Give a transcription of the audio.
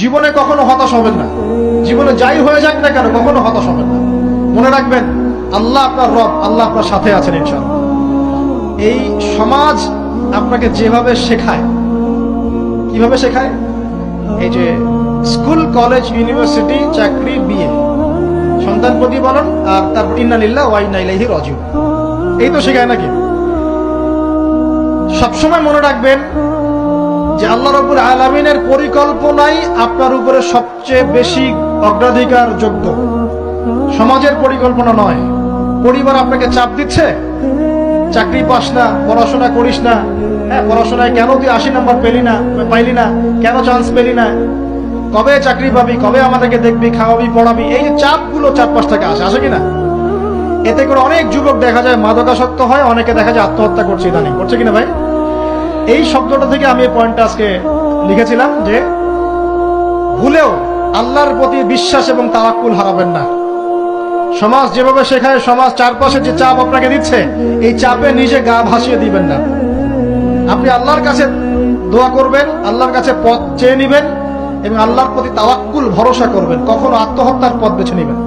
জীবনে কখনো হতাশ হবেন না। জীবনে যাই হয়ে যাক না কেন কখনো হতাশ হবেন না। মনে রাখবেন আল্লাহ আপনার রব, আল্লাহ আপনার সাথে আছেন ইনশাআল্লাহ। এই সমাজ আপনাকে যেভাবে শেখায়, কিভাবে শেখায়, এই যে স্কুল, কলেজ, ইউনিভার্সিটি, চাকরি, বিয়ে, সন্তান প্রতিপালন, আর তারপর ইন্না লিল্লাহি ওয়া ইন্না ইলাইহি রাজিউন, এই তো শেখায় নাকি? সবসময় মনে রাখবেন যে আল্লাহ রাব্বুল আলামিনের পরিকল্পনাই আপনার উপরে সবচেয়ে বেশি অগ্রাধিকার যোগ্য, সমাজের পরিকল্পনা নয়। পরিবার আপনাকে চাপ দিচ্ছে, চাকরি পাস না, পড়াশোনা করিস না, হ্যাঁ পড়াশোনায় কেন তুই 80 নম্বর পাইলি না, কেন চান্স পেলি না, কবে চাকরি পাবি, কবে আমাদেরকে দেখবি, খাওয়াবি, পড়াবি, এই যে চাপগুলো চারপাশ থেকে আসে কিনা? এতে করে অনেক যুবক দেখা যায় মাদকাসক্ত হয়, অনেকে দেখা যায় আত্মহত্যা করছে, ইদানিং করছে কিনা ভাই? এই শব্দটা থেকে আমি এই পয়েন্টটা আজকে লিখেছিলাম যে ভুলেও আল্লাহর প্রতি বিশ্বাস এবং তাওয়াক্কুল হারাবেন না। সমাজ যেভাবে শেখায়, সমাজ চারপাশে যে চাপ আপনাকে দিচ্ছে, এই চাপে নিজে গা ভাসিয়ে দিবেন না। আপনি আল্লাহর কাছে দোয়া করবেন, আল্লাহর কাছে পথ চেয়ে নিবেন এবং আল্লাহর প্রতি তাওয়াক্কুল ভরসা করবেন। কখনো আত্মহত্যার পথ বেছে নিবেন।